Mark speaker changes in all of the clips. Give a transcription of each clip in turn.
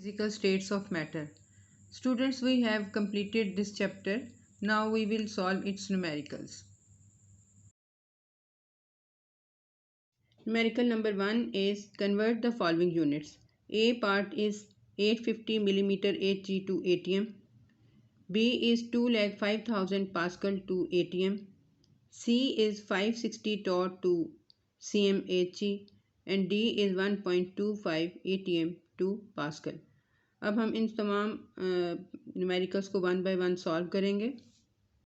Speaker 1: Physical states of matter. Students, we have completed this chapter. Now we will solve its numericals. Numerical number 1 is convert the following units. A part is 850 millimeter Hg to atm. B is 2,05,000 Pascal to atm. C is 560 torr to cm Hg and D is 1.25 atm to Pascal. अब हम इन तमाम numericals को one by one solve करेंगे.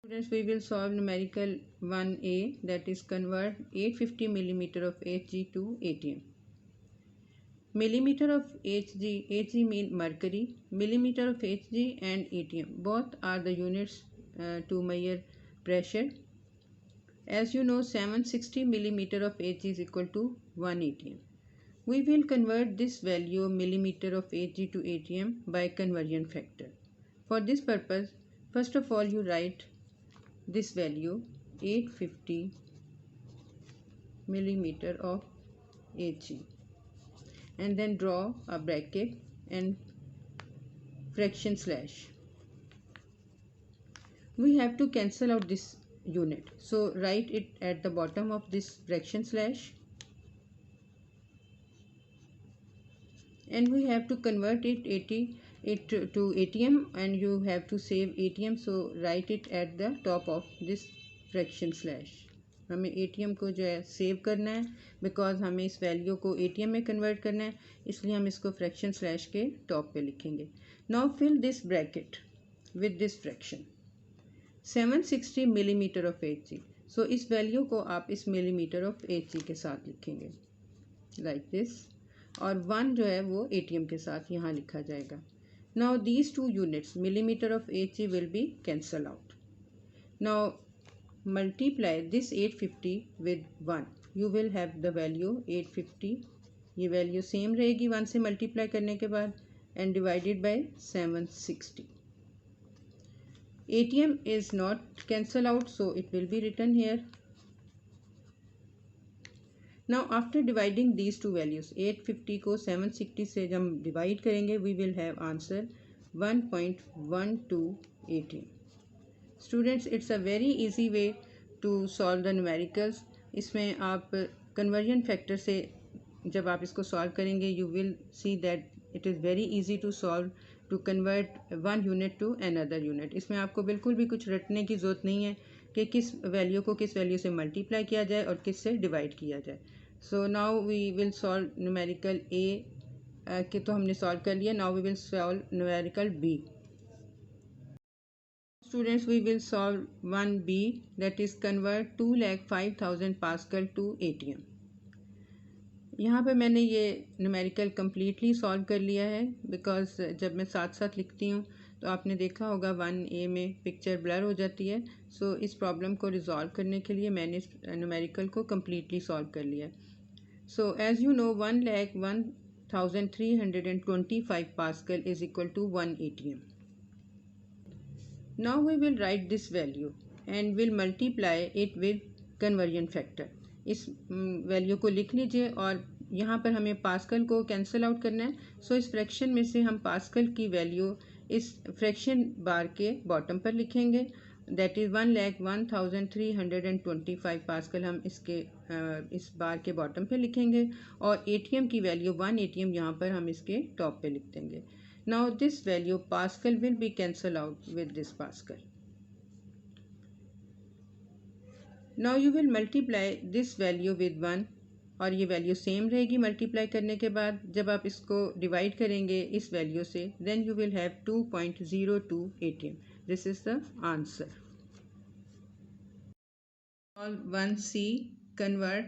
Speaker 1: Students, we will solve numerical 1a, that is convert 850 millimeter of Hg to atm. Millimeter of Hg mean mercury. Millimeter of Hg and atm both are the units to measure pressure. As you know, 760 millimeter of Hg is equal to 1 atm. We will convert this value of millimeter of Hg to atm by conversion factor. For this purpose, first of all you write this value 850 millimeter of Hg and then draw a bracket and fraction slash. We have to cancel out this unit, so write it at the bottom of this fraction slash. And we have to convert it to atm and you have to save atm, so write it at the top of this fraction slash. हमें atm को जो है save करना है because हमें इस value को atm में कन्वर्ट करना है, इसलिए हम इसको फ्रैक्शन स्लैश के टॉप पे लिखेंगे. Now fill this bracket with this fraction 760 millimetre of Hg. So इस वैल्यू को आप इस मिलीमीटर ऑफ Hg के साथ लिखेंगे लाइक दिस, और 1 जो है वो एटीएम के साथ यहाँ लिखा जाएगा. Now these two units millimetre of Hg will be cancel out. Now multiply this 850 with 1. You will have the value 850. ये वैल्यू सेम रहेगी 1 से मल्टीप्लाई करने के बाद and divided by 760. ATM is not cancel out, so it will be written here. Now after dividing these two values 850 को 760 से जब हम डिवाइड करेंगे we will have answer 1.12 ATM. Students, it's a very easy way to solve the numericals. इसमें आप conversion factor से जब आप इसको solve करेंगे you will see that it is very easy to solve to convert one unit to another unit. इसमें आपको बिल्कुल भी कुछ रटने की ज़रूरत नहीं है कि किस वैल्यू को किस वैल्यू से मल्टीप्लाई किया जाए और किस से डिवाइड किया जाए. So now we will solve numerical A के तो हमने सॉल्व कर लिया. Now we will solve numerical B. Students, we will solve 1b, that is convert 2,05,000 pascal to atm. यहाँ पे मैंने ये न्यूमेरिकल कम्प्लीटली सॉल्व कर लिया है बिकॉज जब मैं साथ साथ लिखती हूँ तो आपने देखा होगा 1a में पिक्चर ब्लर हो जाती है. सो इस प्रॉब्लम को रिजॉल्व करने के लिए मैंने इस न्यूमेरिकल को कम्प्लीटली सॉल्व कर लिया. So as you know 1,01,325 pascal is equal to 1 ATM. Now we will write this value and will multiply it with conversion factor. इस वैल्यू को लिख लीजिए और यहाँ पर हमें पास्कल को कैंसिल आउट करना है. सो इस फ्रैक्शन में से हम पास्कल की वैल्यू इस फ्रैक्शन बार के बॉटम पर लिखेंगे, दैट इज़ 1,01,325 पास्कल हम इसके इस बार के बॉटम पे लिखेंगे और एटीएम की वैल्यू 1 ATM यहाँ पर हम इसके टॉप पे लिख देंगे. Now this value pascal will be cancel out with this pascal. Now you will multiply this value with 1 और ये वैल्यू सेम रहेगी मल्टीप्लाई करने के बाद. जब आप इसको डिवाइड करेंगे इस वैल्यू से then you will have 2.02 ATM. This is the answer. 1C convert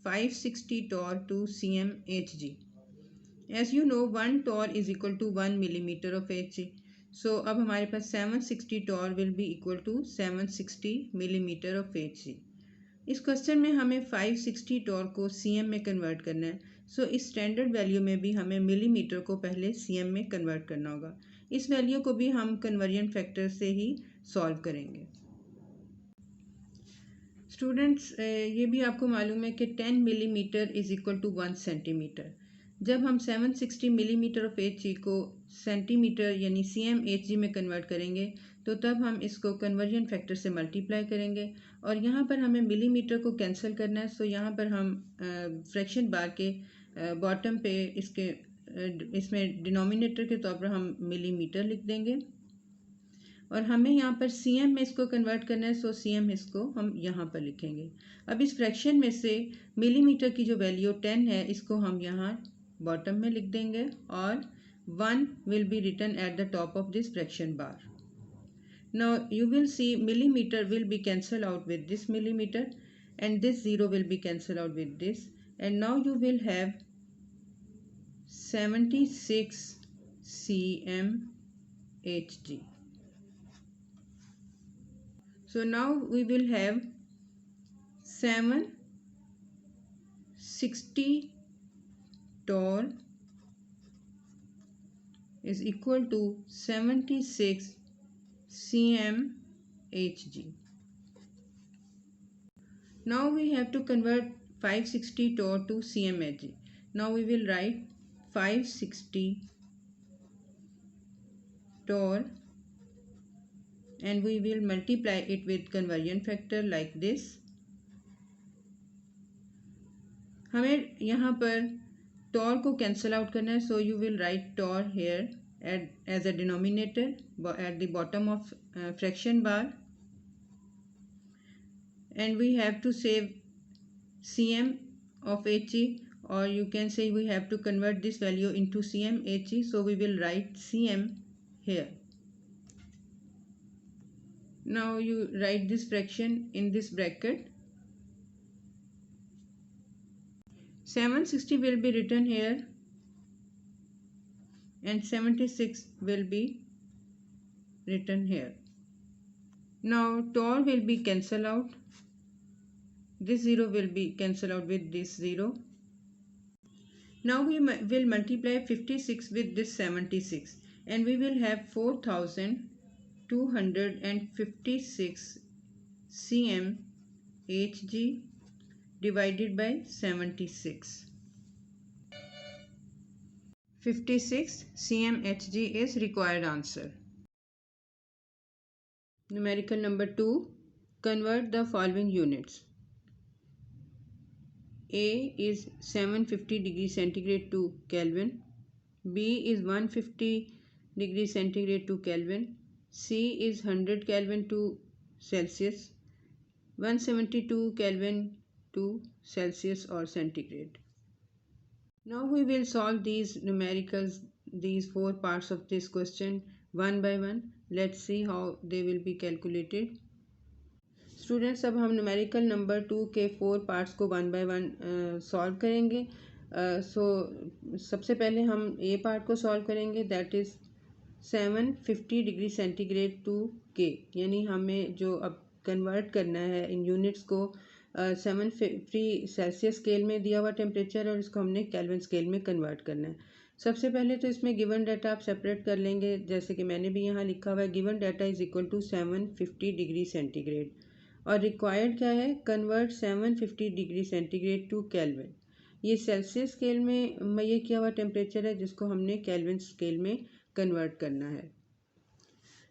Speaker 1: 560 torr to cm Hg. As you know 1 torr is equal to 1 millimeter of Hg. So अब हमारे पास 760 torr will be equal to 760 millimeter of Hg. इस question में हमें 560 Tor को cm में convert करना है. सो इस स्टैंडर्ड वैल्यू में भी हमें मिलीमीटर को पहले cm में कन्वर्ट करना होगा. इस वैल्यू को भी हम कन्वर्जन फैक्टर से ही सॉल्व करेंगे. स्टूडेंट्स, ये भी आपको मालूम है कि 10 millimetre is equal to 1 centimetre. जब हम 760 मिलीमीटर ऑफ HG को सेंटीमीटर यानी CM/HG में कन्वर्ट करेंगे तो तब हम इसको कन्वर्जन फैक्टर से मल्टीप्लाई करेंगे और यहाँ पर हमें मिलीमीटर को कैंसिल करना है। सो यहाँ पर हम फ्रैक्शन बार के बॉटम पे इसमें डिनोमिनेटर के तौर पर हम मिलीमीटर लिख देंगे और हमें यहाँ पर CM में इसको कन्वर्ट करना है। सो CM इसको हम यहाँ पर लिखेंगे। अब इस फ्रैक्शन में से मिलीमीटर की जो वैल्यू 10 है इसको हम यहाँ बॉटम में लिख देंगे और 1 will be written at the top of this fraction bar. Now you will see millimeter will be cancelled out with this millimeter and this 0 will be cancelled out with this, and now you will have 76 cm Hg. So now we will have 760 torr is equal to 76 cm Hg. Now we have to convert 560 torr to cm Hg. Now we will write 560 torr and we will multiply it with conversion factor like this. हमें यहाँ पर torr को cancel out करना है, so you will write torr here as a denominator at the bottom of fraction bar, and we have to save cm of Hg, or you can say we have to convert this value into cm Hg, so we will write cm here. Now you write this fraction in this bracket. 760 will be written here and 76 will be written here. Now torr will be cancelled out. This 0 will be cancelled out with this 0. Now we will multiply 56 with this 76 and we will have 4256 cm Hg divided by 76. 56 cm Hg is required answer. Numerical number 2. Convert the following units. A is 750 degree centigrade to Kelvin. B is 150 degree centigrade to Kelvin. C is 100 Kelvin to Celsius. 172 Kelvin to Celsius or centigrade. Now we will solve these numericals, these 4 parts of this question one by one. Let's see how they will be calculated. Students, अब हम numerical number 2 के 4 parts को one by one solve करेंगे. सबसे पहले हम A part को solve करेंगे, that is 750 degree centigrade to K, यानी हमें जो अब कन्वर्ट करना है इन यूनिट्स को 750 सेल्सियस स्केल में दिया हुआ टेम्परेचर और इसको हमने केल्विन स्केल में कन्वर्ट करना है. सबसे पहले तो इसमें गिवन डाटा आप सेपरेट कर लेंगे, जैसे कि मैंने भी यहाँ लिखा हुआ है. Given data is equal to 750 degree centigrade और रिक्वायर्ड क्या है, convert 750 degree centigrade to kelvin. ये सेल्सियस स्केल में मैयर किया हुआ टेम्परेचर है जिसको हमने केल्विन स्केल में कन्वर्ट करना है.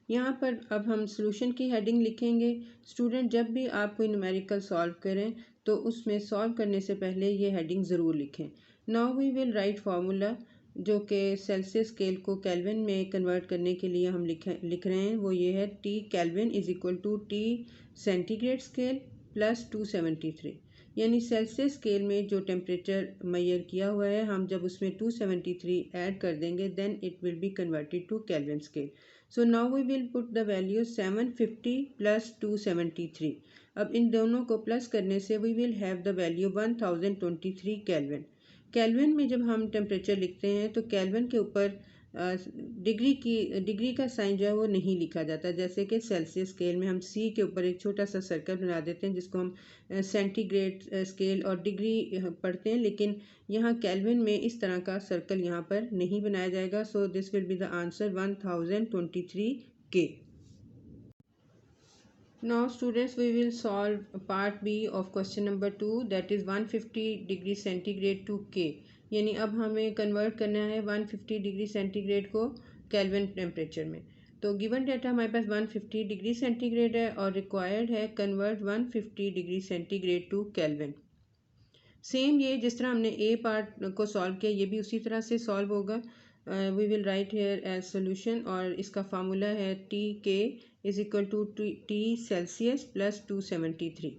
Speaker 1: यहाँ पर अब हम सॉल्यूशन की हेडिंग लिखेंगे. स्टूडेंट, जब भी आप कोई न्यूमेरिकल सॉल्व करें तो उसमें सॉल्व करने से पहले ये हेडिंग ज़रूर लिखें. Now we will write formula जो कि सेल्सियस स्केल को केल्विन में कन्वर्ट करने के लिए हम लिख रहे हैं. वो ये है, T kelvin is equal to T centigrade scale plus 273, यानी सेल्सियस स्केल में जो टेम्परेचर मैयर किया हुआ है हम जब उसमें 273 ऐड कर देंगे then it will be converted to kelvin scale. So now we will put the value 750 plus 273. अब इन दोनों को प्लस करने से we will have the value 1023 kelvin. Kelvin में जब हम टेम्परेचर लिखते हैं तो केल्विन के ऊपर डिग्री का साइन जो है वो नहीं लिखा जाता. जैसे कि सेल्सियस स्केल में हम सी के ऊपर एक छोटा सा सर्कल बना देते हैं जिसको हम सेंटीग्रेड स्केल और डिग्री पढ़ते हैं, लेकिन यहाँ केल्विन में इस तरह का सर्कल यहाँ पर नहीं बनाया जाएगा. So this will be the answer 1023 के. Now students, we will solve part B of question number 2, that is 150 degree centigrade to K. यानी अब हमें कन्वर्ट करना है 150 डिग्री सेंटीग्रेड को केल्विन टेम्परेचर में। तो गिवन डाटा हमारे पास 150 डिग्री सेंटीग्रेड है और रिक्वायर्ड है convert 150 degree centigrade to kelvin. Same ये जिस तरह हमने ए पार्ट को सॉल्व किया, ये भी उसी तरह से सॉल्व होगा। We will write here as solution, और इसका फार्मूला है T K is equal to T Celsius plus 273।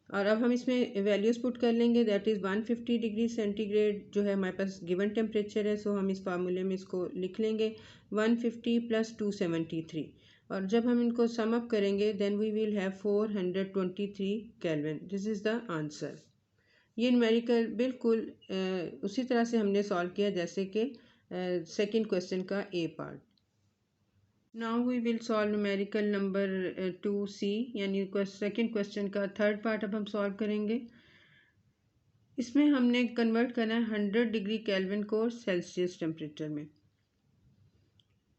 Speaker 1: और अब हम इसमें वैल्यूज़ पुट कर लेंगे। दैट इज़ 150 डिग्री सेंटीग्रेड जो है हमारे पास गिवन टेम्परेचर है, सो हम इस फार्मूले में इसको लिख लेंगे 150 प्लस 273। और जब हम इनको सम अप करेंगे then we will have 423 kelvin. This is the answer. ये न्यूमेरिकल बिल्कुल उसी तरह से हमने सॉल्व किया जैसे कि सेकंड क्वेश्चन का A part. Now we will solve numerical number 2C, यानी सेकंड क्वेश्चन का थर्ड पार्ट अब हम सॉल्व करेंगे। इसमें हमने कन्वर्ट करना है 100 डिग्री केल्विन को सेल्सियस टेम्परेचर में।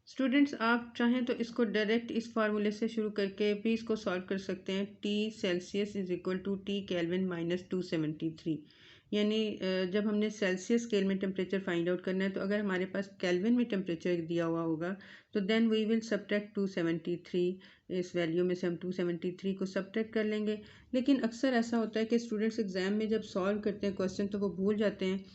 Speaker 1: स्टूडेंट्स, आप चाहें तो इसको डायरेक्ट इस फार्मूले से शुरू करके भी इसको सॉल्व कर सकते हैं। T Celsius is equal to T kelvin minus 273। यानी जब हमने सेल्सियस स्केल में टेम्परेचर फाइंड आउट करना है, तो अगर हमारे पास केल्विन में टेम्परेचर दिया हुआ होगा तो देन वी विल सब्ट्रैक्ट 273। इस वैल्यू में से हम 273 को सब्ट्रैक्ट कर लेंगे। लेकिन अक्सर ऐसा होता है कि स्टूडेंट्स एग्जाम में जब सॉल्व करते हैं क्वेश्चन तो वो भूल जाते हैं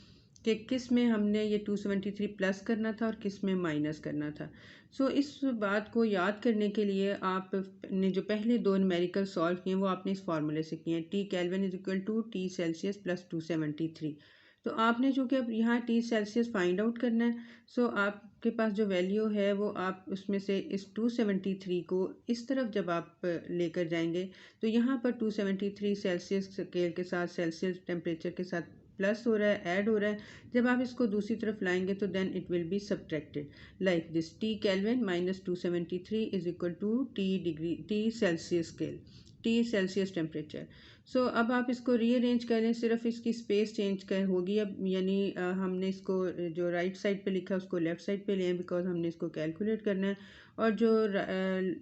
Speaker 1: कि किस में हमने ये 273 प्लस करना था और किस में माइनस करना था। सो इस बात को याद करने के लिए आपने जो पहले दो न्यूमेरिकल सॉल्व किए वो आपने इस फार्मूले से किए हैं, T kelvin is equal to T Celsius plus 273। तो आपने जो कि अब यहाँ टी सेल्सियस फाइंड आउट करना है, सो आपके पास जो वैल्यू है वो आप उसमें से इस 273 को इस तरफ जब आप लेकर जाएंगे तो यहाँ पर 273 सेल्सियस स्केल के साथ सेल्सियस टेम्परेचर के साथ प्लस हो रहा है, ऐड हो रहा है। जब आप इसको दूसरी तरफ लाएंगे तो then it will be subtracted like this, T kelvin minus 273 is equal to T Celsius scale, T Celsius temperature. So अब आप इसको रीअरेंज करें, सिर्फ इसकी स्पेस चेंज कर होगी अब, यानी हमने इसको जो राइट साइड पे लिखा है उसको लेफ़्ट साइड पे लें बिकॉज हमने इसको कैलकुलेट करना है, और जो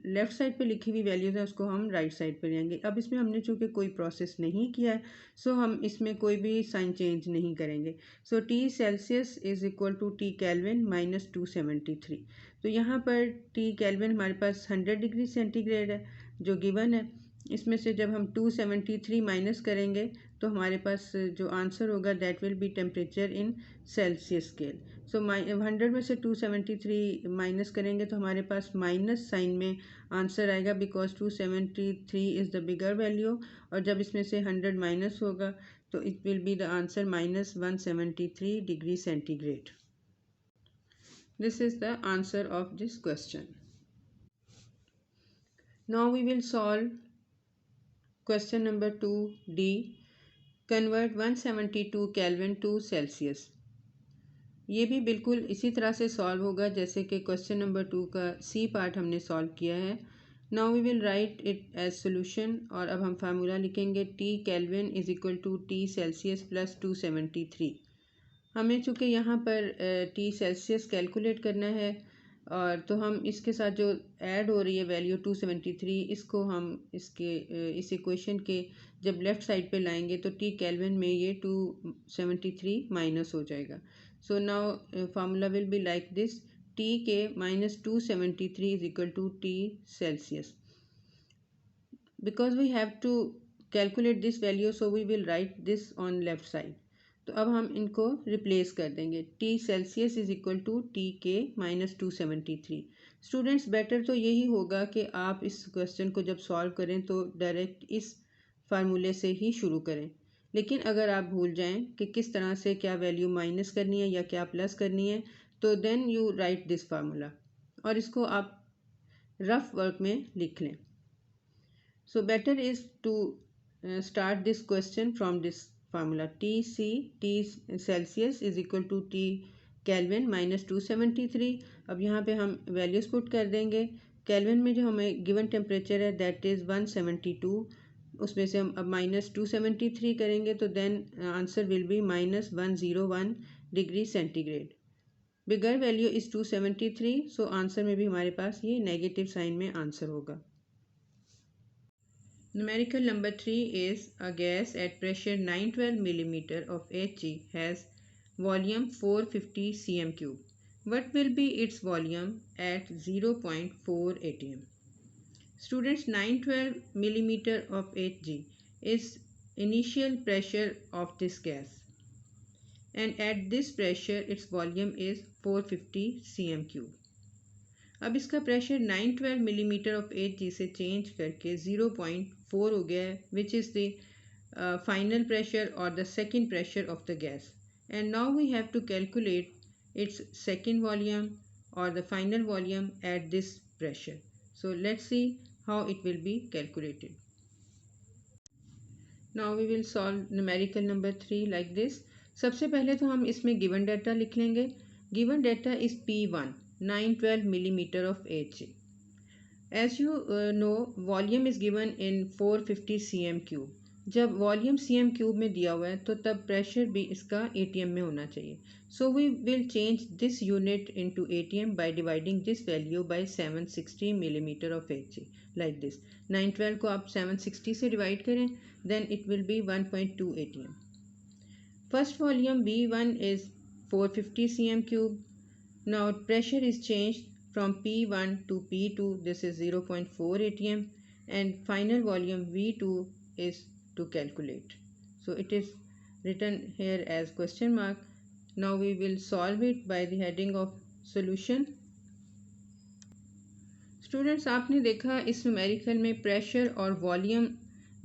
Speaker 1: लेफ़्ट साइड पे लिखी हुई वैल्यूज़ हैं उसको हम राइट साइड पे लेंगे। अब इसमें हमने चूँकि कोई प्रोसेस नहीं किया है सो हम इसमें कोई भी साइन चेंज नहीं करेंगे। So T Celsius is equal to T kelvin minus 273। तो यहाँ पर टी केल्विन हमारे पास 100 डिग्री सेंटीग्रेड है जो गिवन है। इसमें से जब हम 273 माइनस करेंगे तो हमारे पास जो आंसर होगा that will be temperature in Celsius scale. So 100 में से 273 माइनस करेंगे तो हमारे पास माइनस साइन में आंसर आएगा because 273 is the bigger value, और जब इसमें से 100 माइनस होगा तो it will be the answer minus 173 degree centigrade. This is the answer of this question. Now we will solve question number 2D, convert 172 Kelvin to Celsius. ये भी बिल्कुल इसी तरह से सॉल्व होगा जैसे कि क्वेश्चन नंबर 2 का सी पार्ट हमने सॉल्व किया है। Now we will write it as solution, और अब हम फार्मूला लिखेंगे T kelvin is equal to T Celsius plus 273। हमें चूँकि यहाँ पर टी सेल्सियस कैलकुलेट करना है, और तो हम इसके साथ जो ऐड हो रही है वैल्यू 273 इसको हम इसके इस इक्वेशन के जब लेफ़्ट साइड पे लाएंगे तो टी केल्विन में ये 273 माइनस हो जाएगा। So now formula will be like this, T K minus 273 is equal to T Celsius. Because we have to calculate this value so we will write this on left side. तो अब हम इनको replace कर देंगे, T Celsius is equal to T K minus 273। Students, better तो यही होगा कि आप इस क्वेश्चन को जब सॉल्व करें तो डायरेक्ट इस फार्मूले से ही शुरू करें। लेकिन अगर आप भूल जाएं कि किस तरह से क्या वैल्यू माइनस करनी है या क्या प्लस करनी है तो then you write this formula, और इसको आप रफ वर्क में लिख लें। So better is to start this question from this formula, T Celsius is equal to T Kelvin minus 273। अब यहाँ पे हम वैल्यूज़ पुट कर देंगे। केल्विन में जो हमें गिवन टेम्परेचर है दैट इज़ 172, उसमें से हम अब माइनस 273 करेंगे तो then answer will be minus 101 degree centigrade. Bigger value is 273, so answer में भी हमारे पास ये नेगेटिव साइन में आंसर होगा। Numerical number 3 is a gas at pressure 912 millimeter of Hg has volume 450 cm cube. What will be its volume at 0.4 atm? Students, 912 millimeter of Hg is initial pressure of this gas, and at this pressure its volume is 450 cm cube. अब इसका pressure 912 millimetre of Hg से change करके 0.4 हो गया है, which is the final pressure और the second pressure of the gas. And now we have to calculate its second volume और the final volume at this pressure. So let's see how it will be calculated. Now we will solve numerical number 3 like this. सबसे पहले तो हम इसमें given data लिख लेंगे. Given data is P1 912 millimeter of Hg. As you know, volume is given in 450 cm cube. जब volume cm cube में दिया हुआ है तो तब प्रेशर भी इसका atm में होना चाहिए. So we will change this unit into atm by dividing this value by 760 millimeter of Hg like this. 912 को आप 760 से divide करें, then it will be 1.2 atm. First volume V1 is 450 cm cube. Now pressure is changed from P1 to P2. This is 0.4 atm, and final volume V2 is to calculate. So it is written here as question mark. Now we will solve it by the heading of solution. Students, आपने देखा इस numerical में pressure और volume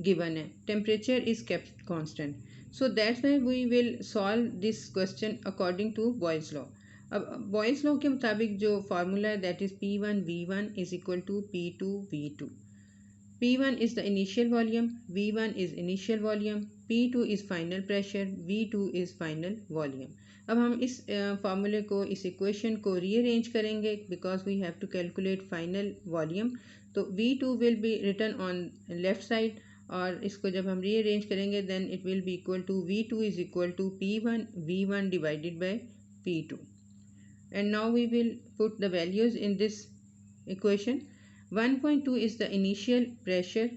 Speaker 1: given है, temperature is kept constant. So that's why we will solve this question according to Boyle's law. अब Boyle's law के मुताबिक जो फार्मूला है that is P1 V1 is equal to P2 V2. P1 is the initial volume, V1 is initial volume, P2 is final pressure, V2 is final volume. अब हम इस फार्मूले को, इस इक्वेशन को रीअरेंज करेंगे because we have to calculate final volume. तो V2 will be written on left side, और इसको जब हम रीअरेंज करेंगे then it will be equal to V2 is equal to P1 V1 divided by P2. And now we will put the values in this equation. 1.2 is the initial pressure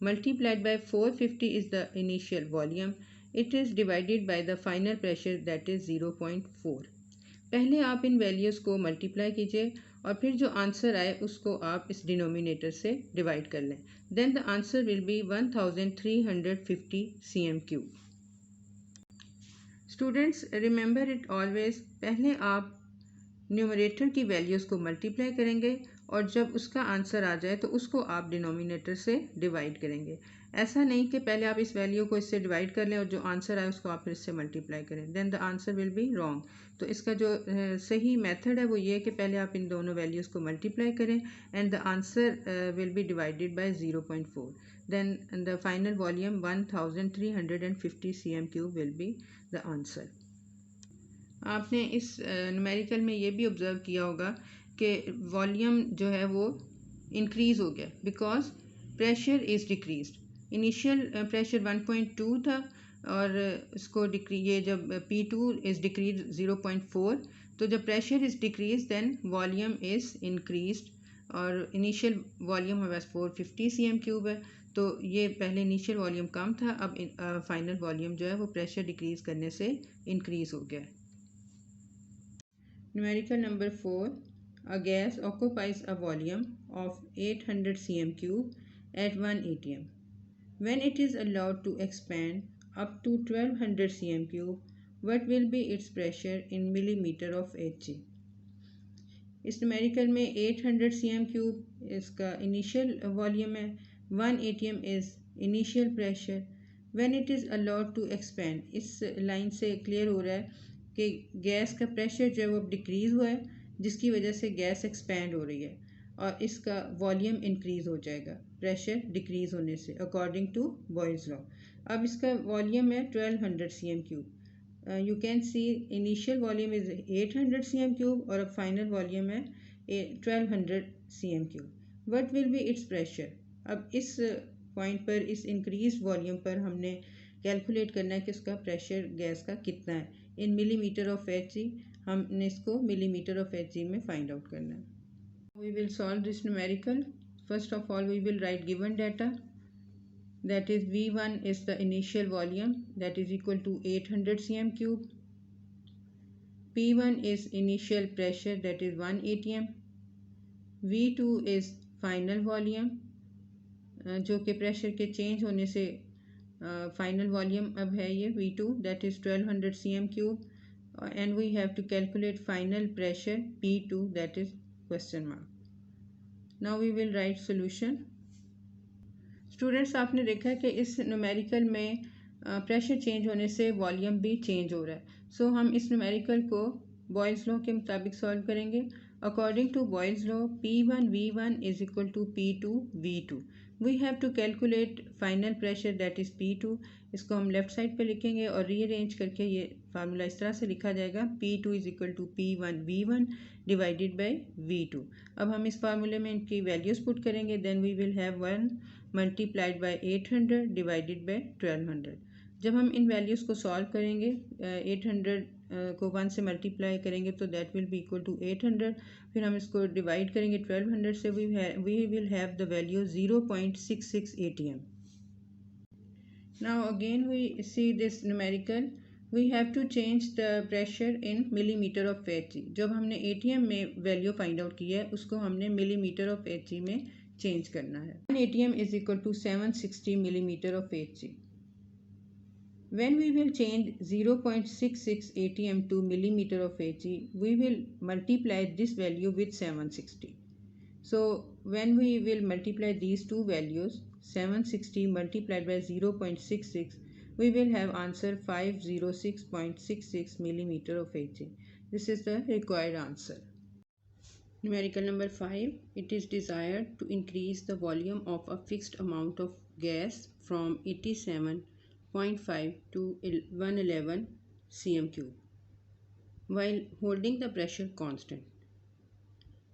Speaker 1: multiplied by 450 is the initial volume. It is divided by the final pressure that is 0.4. पहले आप इन values को multiply कीजिए और फिर जो answer आए उसको आप इस डिनोमिनेटर से डिवाइड कर लें. Then the answer will be 1350 cm cube. Students, remember it always, पहले आप न्यूमरेटर की वैल्यूज़ को मल्टीप्लाई करेंगे और जब उसका आंसर आ जाए तो उसको आप डिनोमिनेटर से डिवाइड करेंगे. ऐसा नहीं कि पहले आप इस वैल्यू को इससे डिवाइड कर लें और जो आंसर आए उसको आप फिर इससे मल्टीप्लाई करें, then the answer will be wrong. तो इसका जो सही मेथड है वो ये है कि पहले आप इन दोनों वैल्यूज़ को मल्टीप्लाई करें and the answer will be divided by 0.4. Then the final volume 1350 cm cube will be the answer. आपने इस न्यूमेरिकल में ये भी ऑब्ज़र्व किया होगा कि वॉल्यूम जो है वो इंक्रीज़ हो गया because pressure is decreased. Initial pressure 1.2 था और इसको ये जब P2 इज़ डिक्रीज 0.4, तो जब pressure is decrease then volume is increased. और इनिशियल वॉल्यूम हमारे पास 450 cm क्यूब है, तो ये पहले इनिशियल वॉल्यूम कम था, अब फाइनल वॉल्यूम जो है वो प्रेशर डिक्रीज करने से इंक्रीज़ हो गया. Numerical number 4. A gas occupies a volume of 800 cm cube at 1 atm. When it is allowed to expand up to 1200 cm cube, what will be its pressure in millimeter of Hg? इस numerical में 800 cm cube इसका initial volume है, 1 atm is initial pressure. When it is allowed to expand, इस line से clear हो रहा है कि गैस का प्रेशर जो है वो डिक्रीज़ हुआ है जिसकी वजह से गैस एक्सपैंड हो रही है और इसका वॉल्यूम इंक्रीज़ हो जाएगा प्रेशर डिक्रीज़ होने से अकॉर्डिंग टू बॉयल्स लॉ. अब इसका वॉल्यूम है 1200 cm cube. You can see initial volume is 800 cm cube और अब फाइनल वॉल्यूम है 1200 cm cube. What will be it's pressure? अब इस पॉइंट पर, इस इंक्रीज वॉल्यूम पर हमने कैलकुलेट करना है कि उसका प्रेशर गैस का कितना है इन मिलीमीटर ऑफ Hg. हमने इसको मिलीमीटर ऑफ Hg में फाइंड आउट करना है. We will solve this numerical. First of all we will write given data, that is V1 is the initial volume that is equal to 800 cm cube. P1 is initial pressure, that is 1 atm. V2 is final volume, जो कि pressure के change होने से final volume अब है ये V2, that is 1200 cm cube. And we have to calculate final pressure P2, that is question mark. Now we will write solution. Students, आपने देखा है कि इस न्यूमेरिकल में प्रेशर चेंज होने से वॉल्यूम भी चेंज हो रहा है. सो हम इस न्यूमेरिकल को बॉयल्स लॉ के मुताबिक सॉल्व करेंगे. According to Boyle's law P1 V1 is equal to P2 V2. We have to calculate final pressure, that is P2. इसको हम लेफ़्ट साइड पे लिखेंगे और रीअरेंज करके ये फार्मूला इस तरह से लिखा जाएगा, P2 is equal to P1 V1 divided by V2. अब हम इस फार्मूले में इनकी वैल्यूज़ पुट करेंगे. Then we will have 1 multiplied by 800 divided by 1200. जब हम इन वैल्यूज़ को सॉल्व करेंगे, 800 को 1 से मल्टीप्लाई करेंगे तो that will be equal to 800. फिर हम इसको डिवाइड करेंगे 1200 से. We will have the value 0.66 atm. Now again we see this numerical. We have to change the pressure in millimetre of Hg. जब हमने atm में वैल्यू फाइंड आउट की है, उसको हमने मिलीमीटर ऑफ Hg में चेंज करना है. 1 atm is equal to 760 millimeter of Hg. When we will change 0.66 atm to millimeter of Hg, we will multiply this value with 760. So when we will multiply these two values, 760 multiplied by 0.66, we will have answer 506.66 millimeter of Hg. This is the required answer. Numerical number 5. It is desired to increase the volume of a fixed amount of gas from 87.5 to 111 cm cube while holding the pressure constant.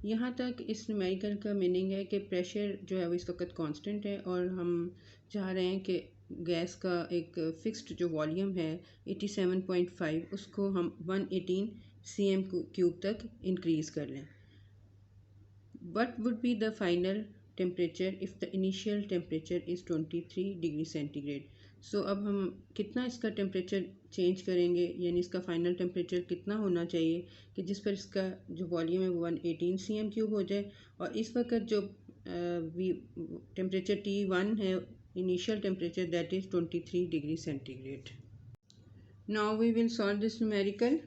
Speaker 1: यहाँ तक इस numerical का meaning है कि pressure जो है वो इस वक्त कांस्टेंट है और हम चाह रहे हैं कि गैस का एक फ़िक्स्ड जो वॉल्यूम है 87.5, उसको हम 118 cm क्यूब तक इंक्रीज़ कर लें. What would be the final temperature if the initial temperature is 23 degree centigrade? So अब हम कितना इसका टेम्परेचर चेंज करेंगे, यानी इसका फाइनल टेम्परेचर कितना होना चाहिए कि जिस पर इसका जो वॉल्यूम है वो 118 cm क्यूब हो जाए. और इस वक्त जो टेम्परेचर T1 है, initial temperature, that is 23 degree centigrade. Now we will solve this numerical.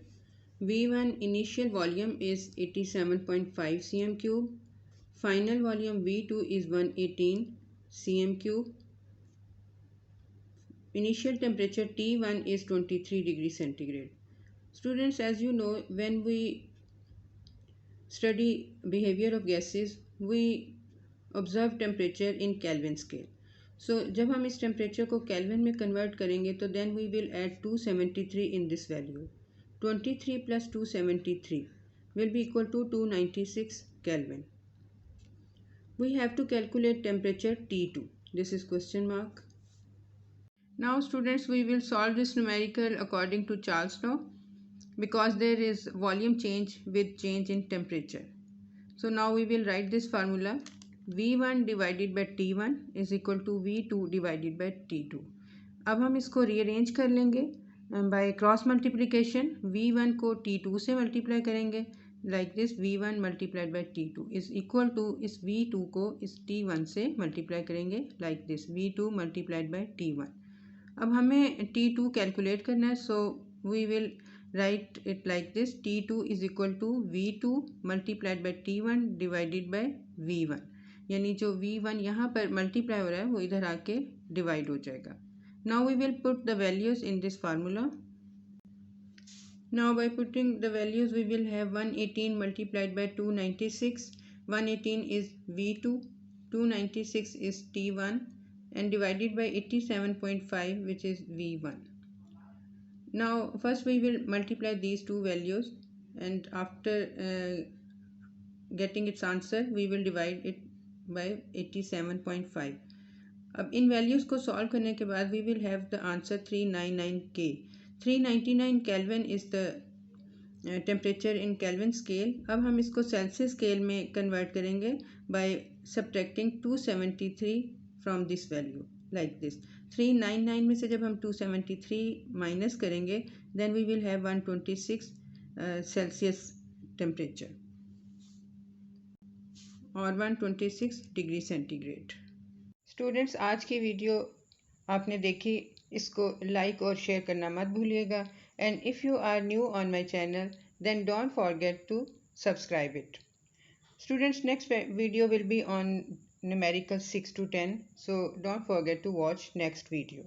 Speaker 1: V1 initial volume is 87.5 cm cube. Final volume V2 is 118 cm cube. Initial temperature T1 is 23 degree centigrade. Students, as you know, when we study behavior of gases, we observe temperature in Kelvin scale. So जब हम इस temperature को Kelvin में convert करेंगे तो then we will add 273 in this value. 23 plus 273 will be equal to 296 Kelvin. We have to calculate temperature T2. This is question mark. Now students, we will solve this numerical according to Charles law because there is volume change with change in temperature. So now we will write this formula. V1 divided by T1 is equal to V2 divided by T2. अब हम इसको rearrange कर लेंगे by cross multiplication. V1 को T2 से multiply करेंगे like this. V1 multiplied by T2 is equal to इस V2 को इस T1 से multiply करेंगे like this. V2 multiplied by T1. अब हमें T2 calculate करना है, so we will write it like this. T2 is equal to V2 multiplied by T1 divided by V1. यानी जो V1 यहाँ पर multiply हो रहा है वो इधर आके divide हो जाएगा. Now we will put the values in this formula. Now by putting the values, we will have 118 multiplied by 296. 118 is V2, 296 is T1, and divided by 87.5, which is V1. Now first we will multiply these two values, and after getting its answer, we will divide it by 87.5. अब इन values को solve करने के बाद we will have the answer 399K. 399 Kelvin is the temperature in Kelvin scale. अब हम इसको Celsius scale में convert करेंगे by subtracting 273 from this value like this. 399 में से जब हम 273 माइनस करेंगे then we will have 126 Celsius temperature और 126 डिग्री सेंटीग्रेड। स्टूडेंट्स, आज की वीडियो आपने देखी, इसको लाइक और शेयर करना मत भूलिएगा। And if you are new on my channel then don't forget to subscribe it. Students, next video will be on numerical 6 to 10, so don't forget to watch next video.